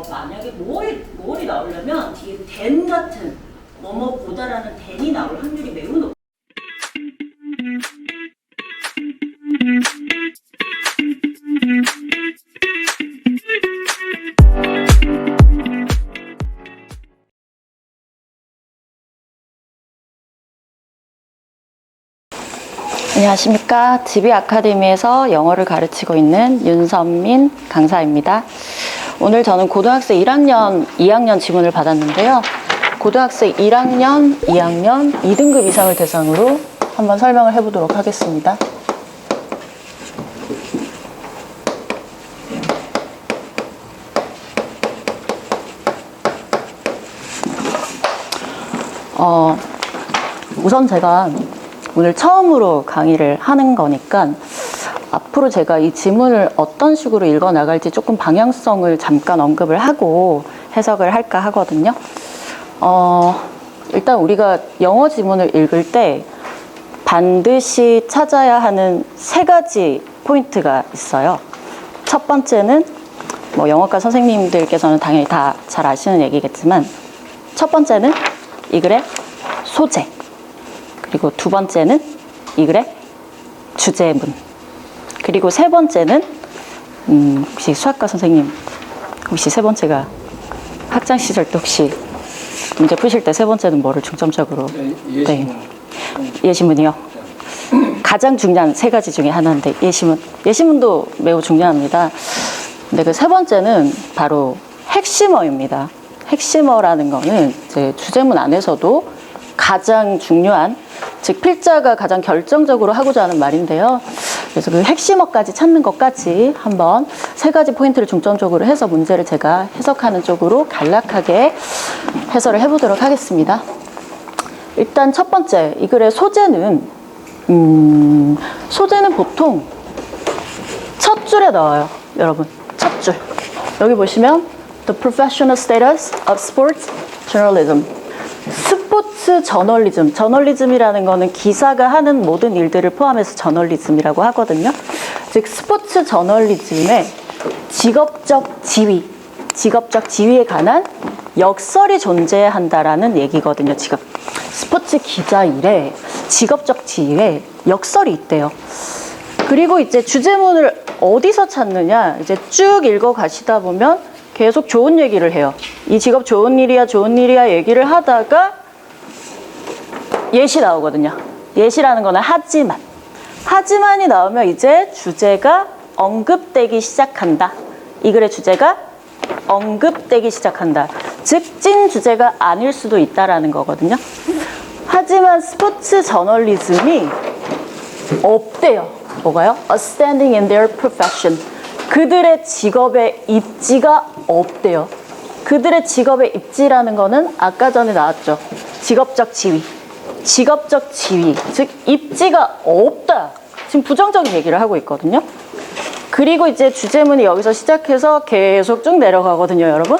만약에 뭐이 나오려면 뒤에 than 같은 뭐뭐보다라는 than이 나올 확률이 매우 높아요. 안녕하십니까. 지비 아카데미에서 영어를 가르치고 있는 윤선민 강사입니다. 오늘 저는 고등학생 1학년, 2학년 지문을 받았는데요. 고등학생 1학년, 2학년 2등급 이상을 대상으로 한번 설명을 해보도록 하겠습니다. 우선 제가 오늘 처음으로 강의를 하는 거니까 앞으로 제가 이 지문을 어떤 식으로 읽어 나갈지 조금 방향성을 잠깐 언급을 하고 해석을 할까 하거든요. 일단 우리가 영어 지문을 읽을 때 반드시 찾아야 하는 3가지 포인트가 있어요. 첫 번째는 뭐 영어과 선생님들께서는 당연히 다 잘 아시는 얘기겠지만 첫 번째는 이 글의 소재, 그리고 두 번째는 이 글의 주제문, 그리고 세 번째는 혹시 수학과 선생님 혹시 세 번째가 학창 시절 때 혹시 문제 푸실 때 세 번째는 뭐를 중점적으로? 예시문. 네. 예시문이요. 가장 중요한 3가지 중에 하나인데 예시문도 매우 중요합니다. 근데 그 세 번째는 바로 핵심어입니다. 핵심어라는 거는 이제 주제문 안에서도 가장 중요한, 즉 필자가 가장 결정적으로 하고자 하는 말인데요. 그래서 그 핵심어까지 찾는 것까지 한번 3가지 포인트를 중점적으로 해서 문제를 제가 해석하는 쪽으로 간략하게 해설을 해보도록 하겠습니다. 일단 첫 번째, 이 글의 소재는 보통 첫 줄에 나와요. 여러분, 첫 줄. 여기 보시면 The professional status of sports journalism. 스포츠 저널리즘. 저널리즘이라는 거는 기사가 하는 모든 일들을 포함해서 저널리즘이라고 하거든요. 즉 스포츠 저널리즘의 직업적 지위에 관한 역설이 존재한다라는 얘기거든요. 지금 스포츠 기자 일에 직업적 지위에 역설이 있대요. 그리고 이제 주제문을 어디서 찾느냐, 이제 쭉 읽어 가시다 보면 계속 좋은 얘기를 해요. 이 직업 좋은 일이야 얘기를 하다가 예시 나오거든요. 예시라는 거는 하지만이 나오면 이제 주제가 언급되기 시작한다. 이 글의 주제가 언급되기 시작한다. 즉 찐 주제가 아닐 수도 있다라는 거거든요. 하지만 스포츠 저널리즘이 없대요. 뭐가요? Outstanding in their profession. 그들의 직업의 입지가 없대요. 그들의 직업의 입지라는 거는 아까 전에 나왔죠. 직업적 지위, 즉 입지가 없다. 지금 부정적인 얘기를 하고 있거든요. 그리고 이제 주제문이 여기서 시작해서 계속 쭉 내려가거든요, 여러분.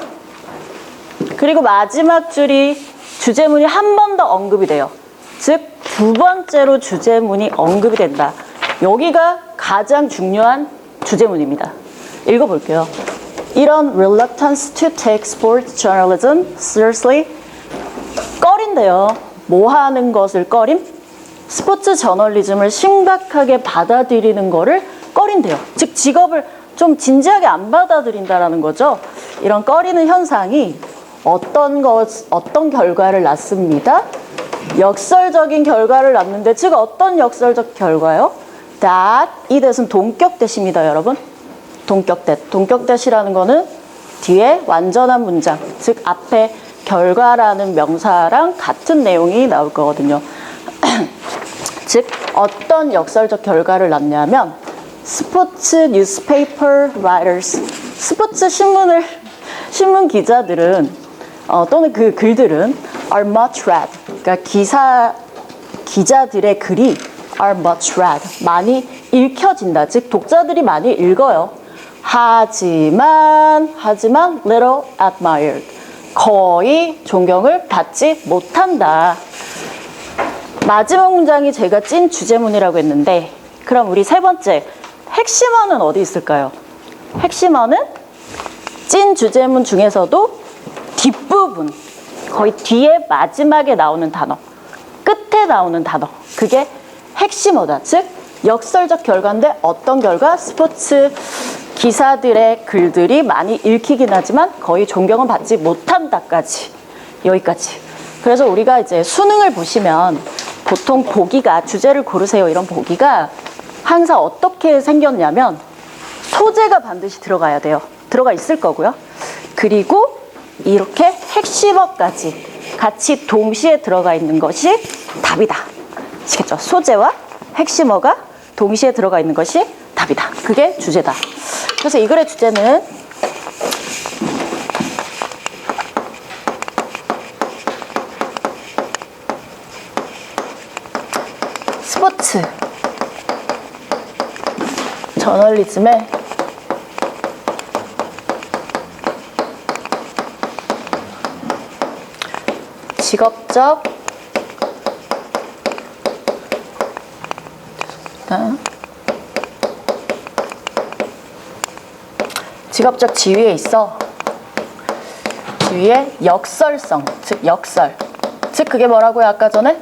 그리고 마지막 줄이 주제문이 한 번 더 언급이 돼요. 즉 2번째로 주제문이 언급이 된다. 여기가 가장 중요한 주제문입니다. 읽어볼게요. 이런 reluctance to take sports journalism seriously. 꺼린데요. 뭐 하는 것을 꺼림? 스포츠 저널리즘을 심각하게 받아들이는 거를 꺼린대요. 즉 직업을 좀 진지하게 안 받아들인다라는 거죠. 이런 꺼리는 현상이 어떤 결과를 낳습니다. 역설적인 결과를 낳는데, 즉 어떤 역설적 결과요? that, 이 that은 동격대시입니다, 여러분. 동격대시라는 거는 뒤에 완전한 문장, 즉 앞에 결과라는 명사랑 같은 내용이 나올 거거든요. 즉 어떤 역설적 결과를 낳냐면 스포츠 뉴스페이퍼 라이터스, 스포츠 신문 기자들은 또는 그 글들은 are much read, 그러니까 기자들의 글이 are much read, 많이 읽혀진다. 즉 독자들이 많이 읽어요. 하지만 little admired, 거의 존경을 받지 못한다. 마지막 문장이 제가 찐 주제문이라고 했는데, 그럼 우리 세 번째 핵심어는 어디 있을까요? 핵심어는 찐 주제문 중에서도 뒷부분, 거의 뒤에 마지막에 나오는 단어, 끝에 나오는 단어, 그게 핵심어다. 즉 역설적 결과인데 어떤 결과? 스포츠 기사들의 글들이 많이 읽히긴 하지만 거의 존경은 받지 못한다까지. 여기까지. 그래서 우리가 이제 수능을 보시면 보통 보기가, 주제를 고르세요 이런 보기가 항상 어떻게 생겼냐면 소재가 반드시 들어가야 돼요. 들어가 있을 거고요. 그리고 이렇게 핵심어까지 같이 동시에 들어가 있는 것이 답이다. 아시겠죠? 소재와 핵심어가 동시에 들어가 있는 것이 답이다. 그게 주제다. 그래서 이 글의 주제는 스포츠 저널리즘의 직업적 직업적 지위에 있어 지위의 역설성, 즉 역설, 즉 그게 뭐라고요? 아까 전에?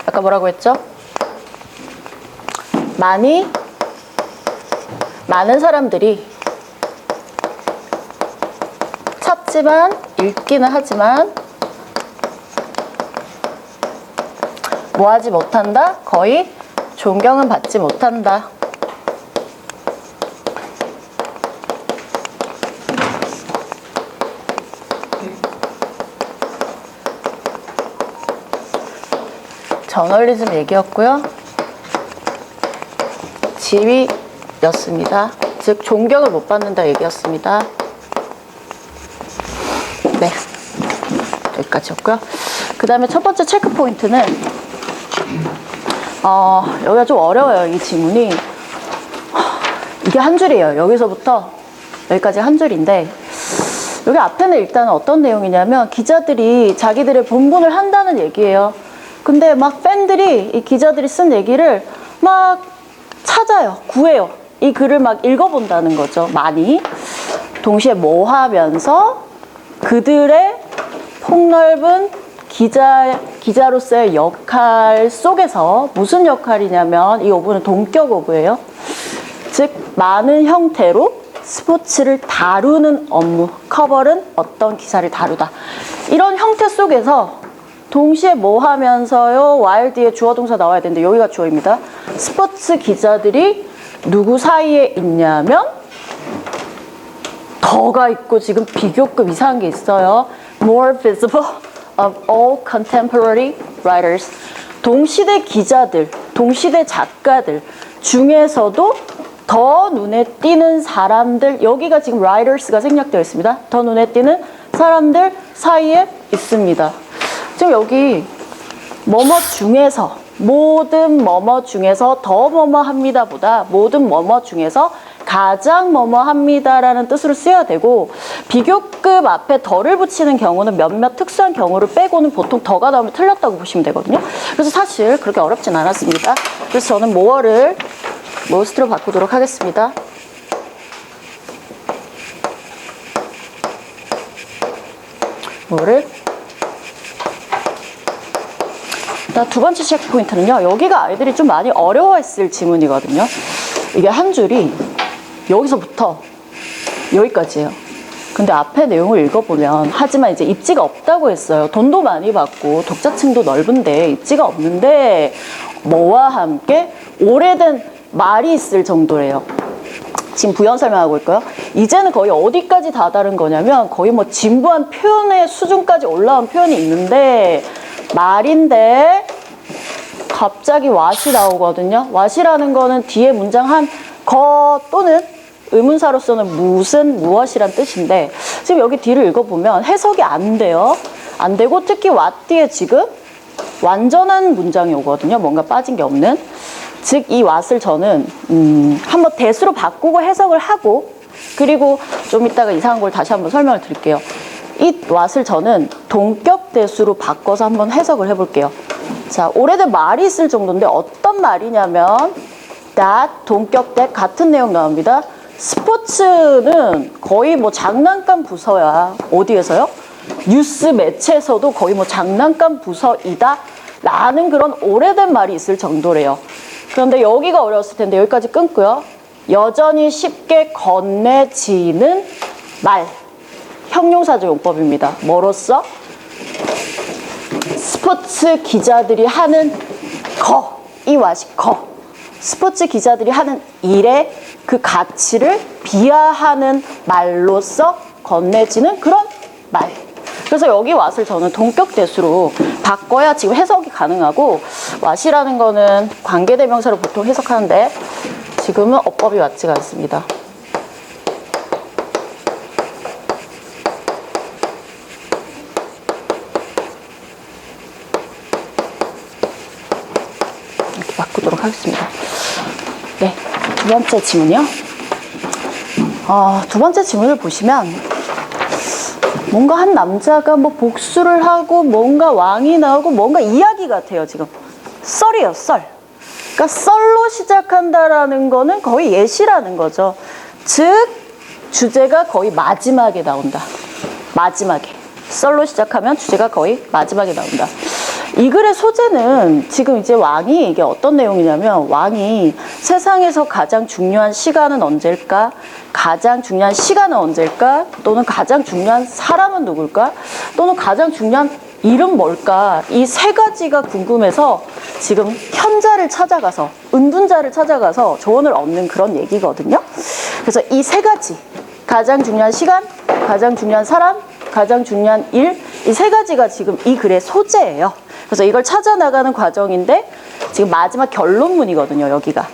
아까 뭐라고 했죠? 많은 사람들이 찾지만 읽기는 하지만 뭐하지 못한다? 거의 존경은 받지 못한다. 저널리즘 얘기였고요. 지위였습니다. 즉 존경을 못 받는다 얘기였습니다. 네, 여기까지였고요. 그 다음에 첫 번째 체크 포인트는 여기가 좀 어려워요. 이 지문이 이게 한 줄이에요. 여기서부터 여기까지 한 줄인데 여기 앞에는 일단 어떤 내용이냐면 기자들이 자기들의 본분을 한다는 얘기예요. 근데 막 팬들이 이 기자들이 쓴 얘기를 막 찾아요. 구해요. 이 글을 막 읽어본다는 거죠. 많이. 동시에 뭐 하면서 그들의 폭넓은 기자로서의 역할 속에서 무슨 역할이냐면 이 오브는 동격 오브예요. 즉 많은 형태로 스포츠를 다루는 업무, 커버는 어떤 기사를 다루다. 이런 형태 속에서 동시에 뭐 하면서요? while 뒤에 주어 동사 나와야 되는데 여기가 주어입니다. 스포츠 기자들이 누구 사이에 있냐면 더가 있고 지금 비교급 이상한 게 있어요. More visible of all contemporary writers. 동시대 기자들, 동시대 작가들 중에서도 더 눈에 띄는 사람들, 여기가 지금 writers가 생략되어 있습니다. 더 눈에 띄는 사람들 사이에 있습니다. 지금 여기 뭐뭐 중에서, 모든 뭐뭐 중에서 더 뭐뭐 합니다 보다 모든 뭐뭐 중에서 가장 뭐뭐 합니다라는 뜻으로 쓰여야 되고 비교급 앞에 더를 붙이는 경우는 몇몇 특수한 경우를 빼고는 보통 더가 나오면 틀렸다고 보시면 되거든요. 그래서 사실 그렇게 어렵진 않았습니다. 그래서 저는 more를 most로 바꾸도록 하겠습니다. more를 두 번째 체크 포인트는요. 여기가 아이들이 좀 많이 어려워했을 지문이거든요. 이게 한 줄이 여기서부터 여기까지예요. 근데 앞에 내용을 읽어보면 하지만 이제 입지가 없다고 했어요. 돈도 많이 받고 독자층도 넓은데 입지가 없는데 뭐와 함께 오래된 말이 있을 정도래요. 지금 부연 설명하고 있고요. 이제는 거의 어디까지 다다른 거냐면 거의 뭐 진부한 표현의 수준까지 올라온 표현이 있는데 말인데 갑자기 what이 나오거든요. what이라는 거는 뒤에 문장 한 거 또는 의문사로서는 무슨, 무엇이란 뜻인데 지금 여기 뒤를 읽어보면 해석이 안 돼요. 안 되고 특히 what 뒤에 지금 완전한 문장이 오거든요. 뭔가 빠진 게 없는. 즉 이 what을 저는 한번 대수로 바꾸고 해석을 하고 그리고 좀 이따가 이상한 걸 다시 한번 설명을 드릴게요. 이 what을 저는 동격 대수로 바꿔서 한번 해석을 해볼게요. 자, 오래된 말이 있을 정도인데 어떤 말이냐면 that, 동격 that 같은 내용 나옵니다. 스포츠는 거의 뭐 장난감 부서야. 어디에서요? 뉴스 매체에서도 거의 뭐 장난감 부서이다 라는 그런 오래된 말이 있을 정도래요. 그런데 여기가 어려웠을 텐데 여기까지 끊고요. 여전히 쉽게 건네지는 말. 형용사적 용법입니다. 뭐로써? 스포츠 기자들이 하는 이 와식 스포츠 기자들이 하는 일의 그 가치를 비하하는 말로써 건네지는 그런 말. 그래서 여기 왓을 저는 동격대수로 바꿔야 지금 해석이 가능하고, 왓이라는 거는 관계대명사로 보통 해석하는데 지금은 어법이 맞지가 않습니다. 이렇게 바꾸도록 하겠습니다. 네, 두 번째 지문이요. 두 번째 지문을 보시면 뭔가 한 남자가 뭐 복수를 하고 뭔가 왕이 나오고 뭔가 이야기 같아요. 지금 썰이에요, 썰. 그러니까 썰로 시작한다라는 거는 거의 예시라는 거죠. 즉 주제가 거의 마지막에 나온다. 마지막에 썰로 시작하면 주제가 거의 마지막에 나온다. 이 글의 소재는 지금 이제 왕이, 이게 어떤 내용이냐면, 왕이 세상에서 가장 중요한 시간은 언제일까? 가장 중요한 시간은 언제일까? 또는 가장 중요한 사람은 누굴까? 또는 가장 중요한 일은 뭘까? 이 세 가지가 궁금해서 지금 현자를 찾아가서, 은둔자를 찾아가서 조언을 얻는 그런 얘기거든요. 그래서 이 세 가지, 가장 중요한 시간, 가장 중요한 사람, 가장 중요한 일, 이 세 가지가 지금 이 글의 소재예요. 그래서 이걸 찾아나가는 과정인데 지금 마지막 결론문이거든요, 여기가.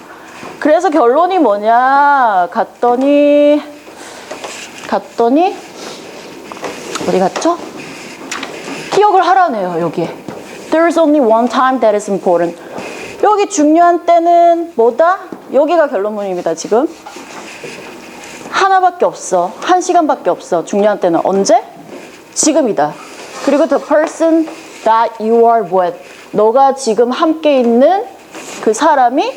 그래서 결론이 뭐냐 갔더니 어디 갔죠? 기억을 하라네요, 여기에. There's only one time that is important. 여기 중요한 때는 뭐다? 여기가 결론문입니다, 지금. 하나밖에 없어. 한 시간밖에 없어. 중요한 때는 언제? 지금이다. 그리고 the person that you are with. 너가 지금 함께 있는 그 사람이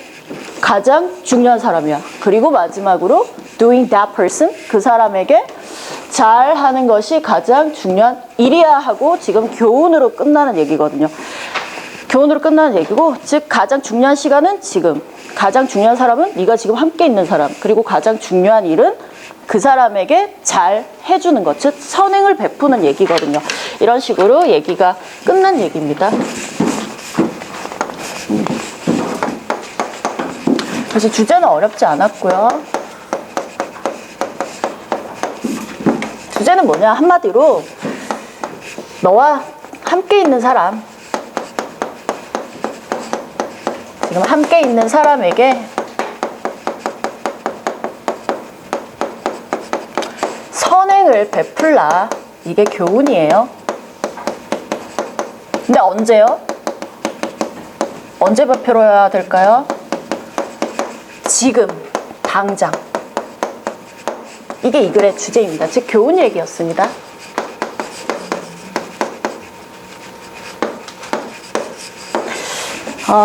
가장 중요한 사람이야. 그리고 마지막으로 doing that person. 그 사람에게 잘 하는 것이 가장 중요한 일이야 하고 지금 교훈으로 끝나는 얘기거든요. 교훈으로 끝나는 얘기고, 즉 가장 중요한 시간은 지금, 가장 중요한 사람은 네가 지금 함께 있는 사람, 그리고 가장 중요한 일은 그 사람에게 잘 해주는 것, 즉 선행을 베푸는 얘기거든요. 이런 식으로 얘기가 끝난 얘기입니다. 그래서 주제는 어렵지 않았고요. 주제는 뭐냐? 한마디로 너와 함께 있는 사람, 지금 함께 있는 사람에게 선행을 베풀라. 이게 교훈이에요. 근데 언제요? 언제 베풀어야 될까요? 지금, 당장. 이게 이 글의 주제입니다. 즉 교훈 얘기였습니다.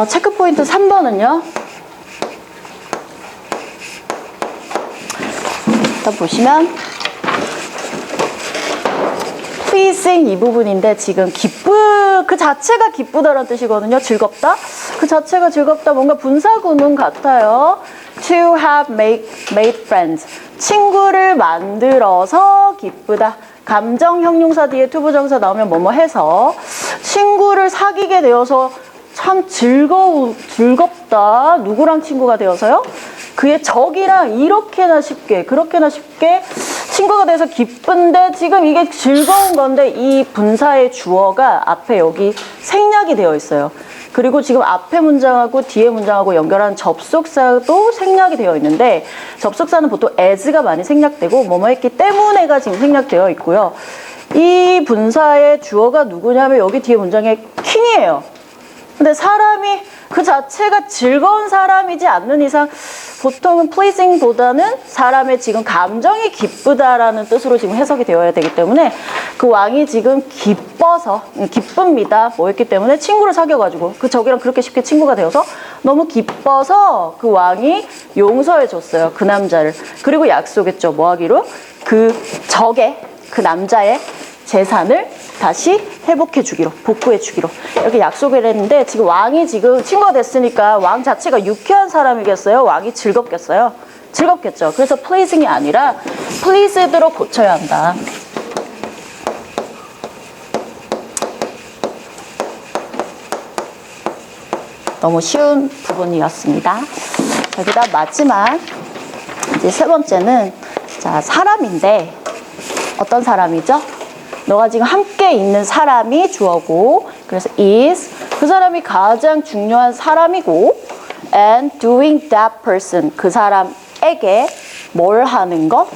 체크 포인트 3번은요. 일단 보시면 pleasing 이 부분인데, 지금 그 자체가 기쁘다라는 뜻이거든요. 즐겁다. 그 자체가 즐겁다. 뭔가 분사구문 같아요. To have made friends. 친구를 만들어서 기쁘다. 감정 형용사 뒤에 투부정사 나오면 뭐뭐 해서 친구를 사귀게 되어서 참 즐겁다. 누구랑 친구가 되어서요? 그의 적이랑 이렇게나 쉽게, 그렇게나 쉽게 친구가 돼서 기쁜데, 지금 이게 즐거운 건데 이 분사의 주어가 앞에 여기 생략이 되어 있어요. 그리고 지금 앞에 문장하고 뒤에 문장하고 연결하는 접속사도 생략이 되어 있는데, 접속사는 보통 as가 많이 생략되고 뭐뭐 했기 때문에가 지금 생략되어 있고요. 이 분사의 주어가 누구냐면 여기 뒤에 문장에 king이에요. 근데 사람이 그 자체가 즐거운 사람이지 않는 이상 보통은 pleasing보다는 사람의 지금 감정이 기쁘다라는 뜻으로 지금 해석이 되어야 되기 때문에 그 왕이 지금 기뻐서 기쁩니다 뭐 했기 때문에 친구를 사귀어가지고 그 적이랑 그렇게 쉽게 친구가 되어서 너무 기뻐서 그 왕이 용서해 줬어요 그 남자를. 그리고 약속했죠 뭐 하기로? 그 적의 그 남자의 재산을 다시 회복해 주기로, 복구해 주기로 이렇게 약속을 했는데 지금 왕이 지금 친구가 됐으니까 왕 자체가 유쾌한 사람이겠어요? 왕이 즐겁겠어요? 즐겁겠죠. 그래서 pleasing이 아니라 pleased로 고쳐야 한다. 너무 쉬운 부분이었습니다. 여기다 마지막 이제 세 번째는 자 사람인데 어떤 사람이죠? 너가 지금 함께 있는 사람이 주어고 그래서 is 그 사람이 가장 중요한 사람이고 and doing that person 그 사람에게 뭘 하는 것?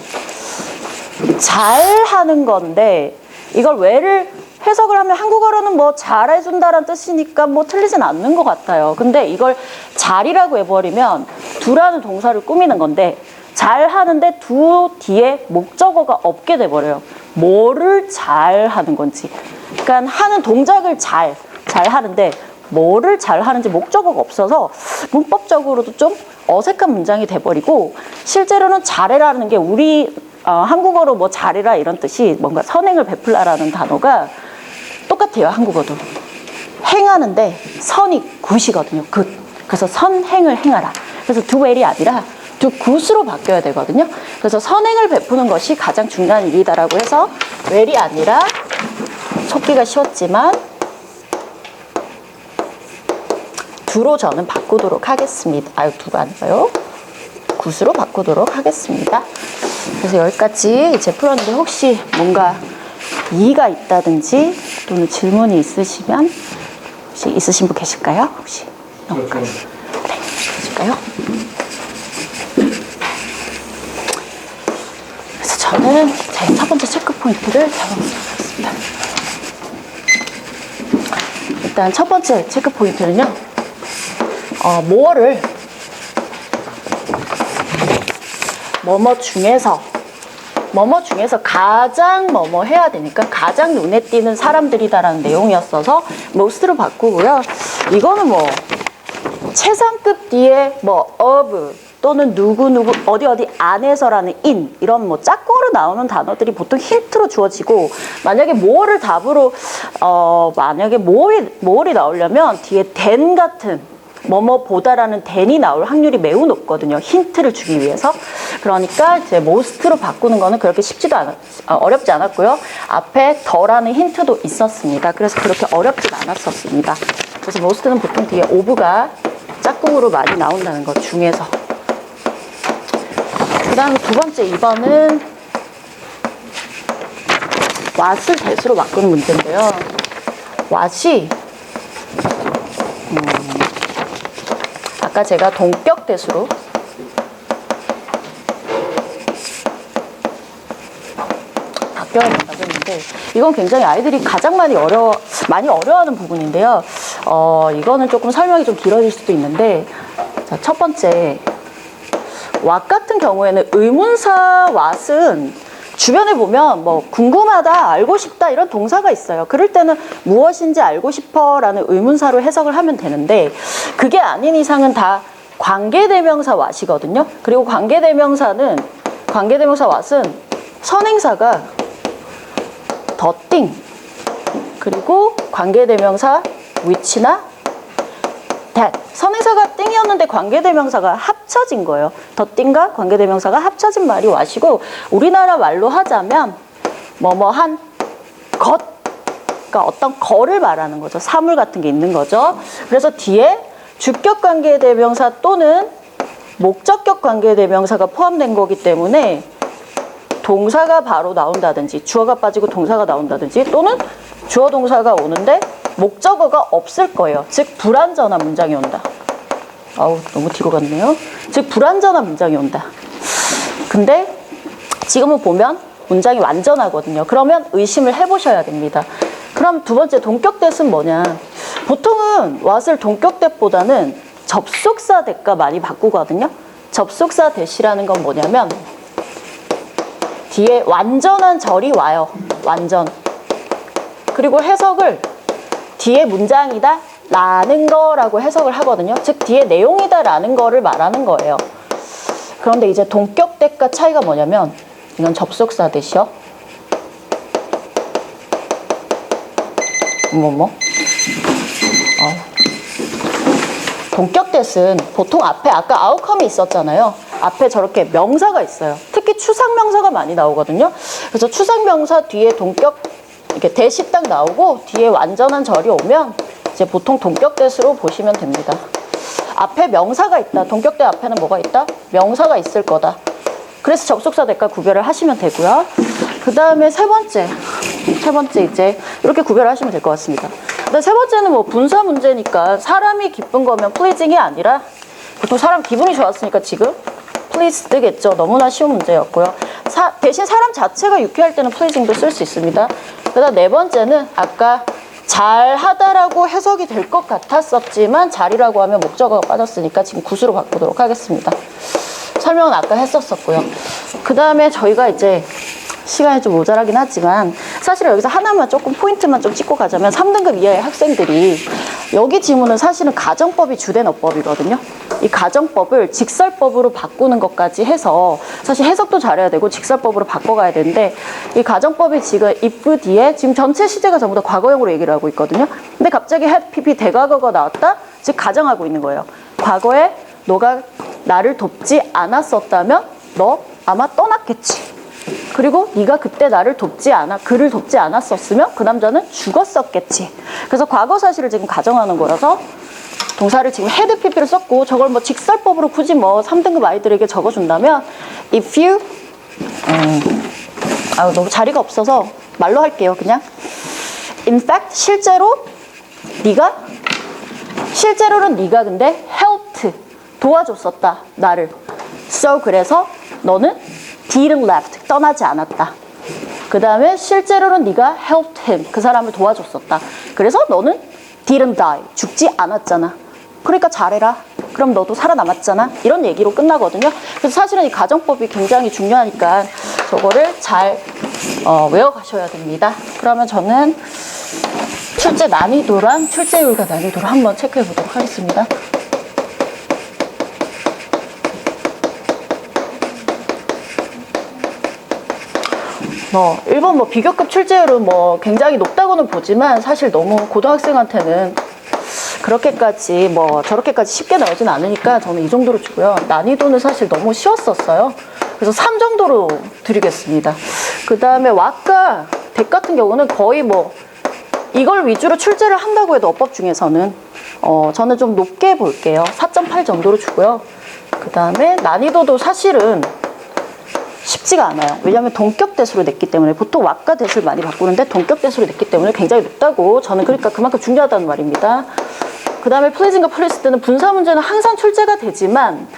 잘 하는 건데 이걸 왜를 해석을 하면 한국어로는 뭐 잘해준다는 뜻이니까 뭐 틀리진 않는 것 같아요. 근데 이걸 잘이라고 해버리면 do라는 동사를 꾸미는 건데 잘 하는데 do 뒤에 목적어가 없게 돼버려요. 뭐를 잘 하는 건지. 그러니까 하는 동작을 잘 하는데 뭐를 잘 하는지 목적어가 없어서 문법적으로도 좀 어색한 문장이 돼버리고 실제로는 잘해라는 게 우리 한국어로 뭐 잘해라 이런 뜻이 뭔가 선행을 베풀라라는 단어가 똑같아요. 한국어도. 행하는데 선이 굿이거든요. 굿. 그래서 선행을 행하라. 그래서 do well이 아니라 do good으로 바뀌어야 되거든요. 그래서 선행을 베푸는 것이 가장 중요한 일이다라고 해서 well이 아니라 속기가 쉬웠지만 do로 저는 바꾸도록 하겠습니다. 아유, do가 아니고요. good으로 바꾸도록 하겠습니다. 그래서 여기까지 이제 풀었는데 혹시 뭔가 이의가 있다든지 또는 질문이 있으시면 혹시 있으신 분 계실까요? 혹시? 네, 계실까요? 그래서 저는 제 첫 번째 체크 포인트를 잡아보도록 하겠습니다. 일단 첫 번째 체크 포인트는요, 뭐뭐 중에서 가장 뭐뭐 해야 되니까 가장 눈에 띄는 사람들이다라는 내용이었어서 most로 바꾸고요. 이거는 뭐 최상급 뒤에 뭐 of 또는 누구누구 어디 안에서라는 in 이런 뭐 짝꿍으로 나오는 단어들이 보통 힌트로 주어지고 만약에 more를 답으로 만약에 more이 나오려면 뒤에 than 같은 뭐뭐보다라는 than이 나올 확률이 매우 높거든요. 힌트를 주기 위해서. 그러니까 이제 most로 바꾸는 거는 그렇게 어렵지 않았고요. 앞에 더라는 힌트도 있었습니다. 그래서 그렇게 어렵진 않았었습니다. 그래서 most는 보통 뒤에 of가 짝꿍으로 많이 나온다는 것 중에서. 그 다음에 두 번째 2번은 what을 that으로 바꾸는 문제인데요. what이 아까 제가 동격 대수로 바뀌어야 된다고 했는데 이건 굉장히 아이들이 가장 많이 어려워하는 부분인데요. 이거는 조금 설명이 좀 길어질 수도 있는데 자, 첫 번째 what 같은 경우에는 의문사 what은 주변에 보면 뭐 궁금하다, 알고 싶다 이런 동사가 있어요. 그럴 때는 무엇인지 알고 싶어라는 의문사로 해석을 하면 되는데 그게 아닌 이상은 다 관계대명사 what이거든요. 그리고 관계대명사 what은 선행사가 the thing 그리고 관계대명사 which나 that 선행사가 띵이었는데 관계대명사가 합쳐진 거예요. the thing과 관계대명사가 합쳐진 말이 what이고 우리나라 말로 하자면 뭐뭐한 것 그러니까 어떤 거를 말하는 거죠. 사물 같은 게 있는 거죠. 그래서 뒤에 주격 관계대명사 또는 목적격 관계대명사가 포함된 거기 때문에 동사가 바로 나온다든지 주어가 빠지고 동사가 나온다든지 또는 주어 동사가 오는데 목적어가 없을 거예요. 즉 불완전한 문장이 온다. 아우 너무 뒤로 갔네요. 즉 불완전한 문장이 온다. 근데 지금은 보면 문장이 완전하거든요. 그러면 의심을 해보셔야 됩니다. 그럼 두 번째 동격 대수는 뭐냐? 보통은 왓을 동격 대보다는 접속사 대가 많이 바꾸거든요. 접속사 대시라는 건 뭐냐면 뒤에 완전한 절이 와요. 완전. 그리고 해석을 뒤에 문장이다 라는 거라고 해석을 하거든요. 즉 뒤에 내용이다 라는 거를 말하는 거예요. 그런데 이제 동격 대가 차이가 뭐냐면 이건 접속사 대시요. 동격 대는 보통 앞에 아까 아웃컴이 있었잖아요. 앞에 저렇게 명사가 있어요. 특히 추상명사가 많이 나오거든요. 그래서 추상명사 뒤에 동격 이렇게 대시 딱 나오고 뒤에 완전한 절이 오면 이제 보통 동격 대로 보시면 됩니다. 앞에 명사가 있다. 동격 대 앞에는 뭐가 있다? 명사가 있을 거다. 그래서 접속사 대가 구별을 하시면 되고요. 그 다음에 세 번째 이제 이렇게 구별을 하시면 될 것 같습니다. 근데 세 번째는 뭐 분사 문제니까 사람이 기쁜 거면 pleasing이 아니라 보통 사람 기분이 좋았으니까 지금 pleased겠죠. 너무나 쉬운 문제였고요. 대신 사람 자체가 유쾌할 때는 pleasing도 쓸 수 있습니다. 그 다음 네 번째는 아까 잘하다라고 해석이 될 것 같았었지만 잘이라고 하면 목적어가 빠졌으니까 지금 굿으로 바꾸도록 하겠습니다. 설명은 아까 했었고요. 그 다음에 저희가 이제 시간이 좀 모자라긴 하지만 사실은 여기서 하나만 조금 포인트만 좀 찍고 가자면 3등급 이하의 학생들이 여기 지문은 사실은 가정법이 주된 어법이거든요. 이 가정법을 직설법으로 바꾸는 것까지 해서 사실 해석도 잘해야 되고 직설법으로 바꿔가야 되는데 이 가정법이 지금 if 뒤에 지금 전체 시제가 전부 다 과거형으로 얘기를 하고 있거든요. 근데 갑자기 had pp 대과거가 나왔다? 즉 가정하고 있는 거예요. 과거에 너가 나를 돕지 않았었다면 너 아마 떠났겠지. 그리고 네가 그때 그를 돕지 않았었으면 그 남자는 죽었었겠지. 그래서 과거 사실을 지금 가정하는 거라서 동사를 지금 had pp를 썼고 저걸 뭐 직설법으로 굳이 뭐 3등급 아이들에게 적어준다면 if you 너무 자리가 없어서 말로 할게요. 그냥 in fact 실제로는 네가 근데 helped 도와줬었다 나를. So 그래서 너는 didn't left 떠나지 않았다. 그 다음에 실제로는 네가 helped him 그 사람을 도와줬었다. 그래서 너는 didn't die 죽지 않았잖아. 그러니까 잘해라. 그럼 너도 살아남았잖아. 이런 얘기로 끝나거든요. 그래서 사실은 이 가정법이 굉장히 중요하니까 저거를 잘 외워가셔야 됩니다. 그러면 저는 출제 난이도랑 출제율과 난이도를 한번 체크해 보도록 하겠습니다. 1번 비교급 출제율은 굉장히 높다고는 보지만 사실 너무 고등학생한테는 그렇게까지 저렇게까지 쉽게 나오진 않으니까 저는 이 정도로 주고요. 난이도는 사실 너무 쉬웠었어요. 그래서 3 정도로 드리겠습니다. 그 다음에 왓과 덱 같은 경우는 거의 이걸 위주로 출제를 한다고 해도 어법 중에서는 저는 좀 높게 볼게요. 4.8 정도로 주고요. 그 다음에 난이도도 사실은 쉽지가 않아요. 왜냐하면 동격 대수로 냈기 때문에 보통 왓과 대수를 많이 바꾸는데 동격 대수로 냈기 때문에 굉장히 높다고 저는 그러니까 그만큼 중요하다는 말입니다. 그 다음에 플리징과 플리스트는 분사 문제는 항상 출제가 되지만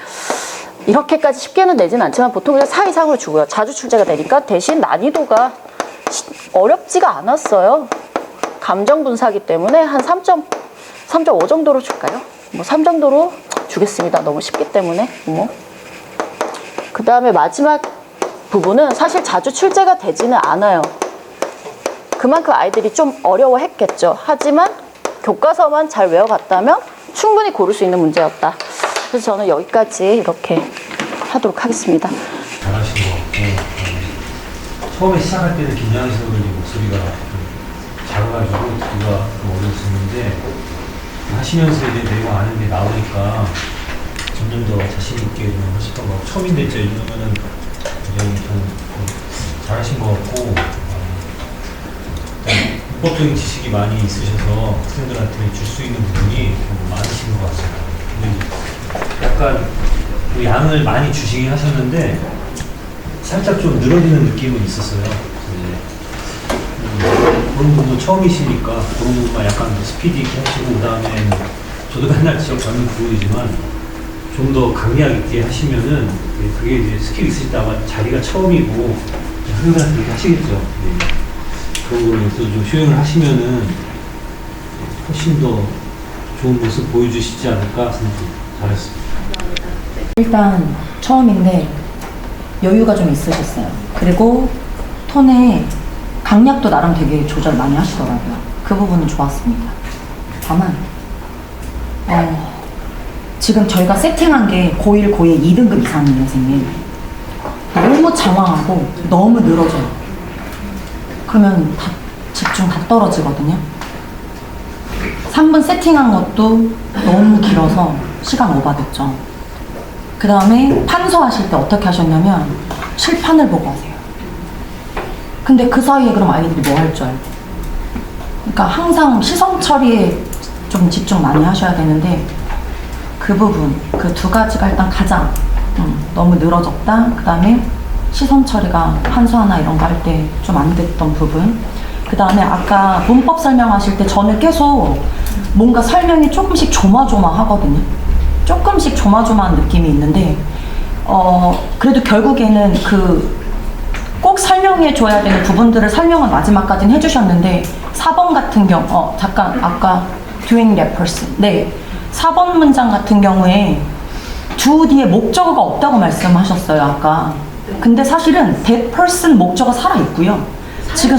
이렇게까지 쉽게는 내진 않지만 보통 그냥 4 이상으로 주고요. 자주 출제가 되니까 대신 난이도가 어렵지가 않았어요. 감정 분사기 때문에 한 3.5 정도로 줄까요? 3 정도로 주겠습니다. 너무 쉽기 때문에. 그 다음에 마지막 부분은 사실 자주 출제가 되지는 않아요. 그만큼 아이들이 좀 어려워했겠죠. 하지만 교과서만 잘 외워갔다면 충분히 고를 수 있는 문제였다. 그래서 저는 여기까지 이렇게 하도록 하겠습니다. 잘하신 것 같고 처음에 시작할 때는 김양희 선생님 목소리가 작아가지고 듣기가 좀 어려웠었는데 하시면서 이제 내용 아는 게 나오니까 점점 더 자신 있게 좀 하셨던 것 같고 처음인데 진짜 이 정도면은 굉장히 좀 잘하신 것 같고 문법적인 지식이 많이 있으셔서 학생들한테 줄 수 있는 부분이 많으신 것 같습니다. 근데 약간 양을 많이 주시긴 하셨는데 살짝 좀 늘어지는 느낌은 있었어요. 그런 부분도 처음이시니까 그런 부분만 약간 스피디 있게 하시고 그 다음에 저도 맨날 지역 받는 부분이지만 좀 더 강약 있게 하시면은 그게 이제 스킬 있을 때 아마 자기가 처음이고 학생들한테 그렇게 하시겠죠. 그런 거에서 좀 수행을 하시면은 훨씬 더 좋은 모습 보여주시지 않을까 생각합니다. 잘했습니다. 일단 처음인데 여유가 좀 있으셨어요. 그리고 톤의 강약도 나름 되게 조절 많이 하시더라고요. 그 부분은 좋았습니다. 다만 지금 저희가 세팅한 게 고1, 고2 2등급 이상이에요, 선생님. 너무 장황하고 너무 늘어져요. 그러면 다 집중 다 떨어지거든요. 3분 세팅한 것도 너무 길어서 시간 오버됐죠. 그 다음에 판서하실 때 어떻게 하셨냐면 실판을 보고 하세요. 근데 그 사이에 그럼 아이들이 뭐 할 줄 알고. 그러니까 항상 시선 처리에 좀 집중 많이 하셔야 되는데 그 부분, 그 두 가지가 일단 가장 너무 늘어졌다. 그 다음에 시선 처리가 판서하나 이런 거 할 때 좀 안 됐던 부분. 그 다음에 아까 문법 설명하실 때 저는 계속 뭔가 설명이 조금씩 조마조마하거든요. 조금씩 조마조마한 느낌이 있는데 그래도 결국에는 꼭 설명해 줘야 되는 부분들을 설명은 마지막까지는 해주셨는데 4번 같은 경우 잠깐 아까 doing that person 네 4번 문장 같은 경우에 do 뒤에 목적어가 없다고 말씀하셨어요 아까. 근데 사실은 that person 목적어 살아있고요. 지금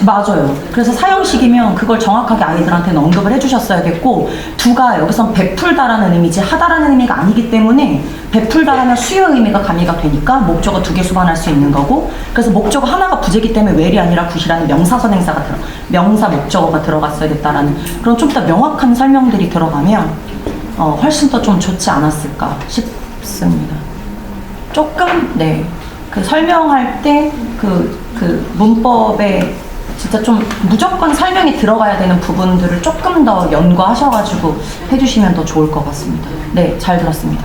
맞아요. 그래서 사형식이면 그걸 정확하게 아이들한테는 언급을 해주셨어야 됐고 do가 여기선 베풀다라는 의미지 하다라는 의미가 아니기 때문에 베풀다라면 수요 의미가 가미가 되니까 목적어 2개 수반할 수 있는 거고 그래서 목적어 하나가 부재기 때문에 where이 아니라 굿이라는 명사선행사가 명사 목적어가 들어갔어야 됐다라는 그런 좀 더 명확한 설명들이 들어가면 훨씬 더 좀 좋지 않았을까 싶습니다. 조금 그 설명할 때 그 문법에 진짜 좀 무조건 설명이 들어가야 되는 부분들을 조금 더 연구하셔가지고 해주시면 더 좋을 것 같습니다. 네, 잘 들었습니다.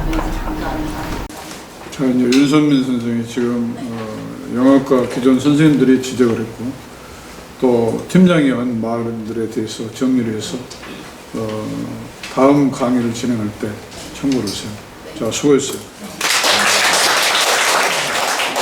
자, 이제 윤선민 선생이 지금 영어과 기존 선생님들이 지적을 했고 또 팀장이 한 말들에 대해서 정리를 해서 다음 강의를 진행할 때 참고를 하세요. 자, 수고했어요.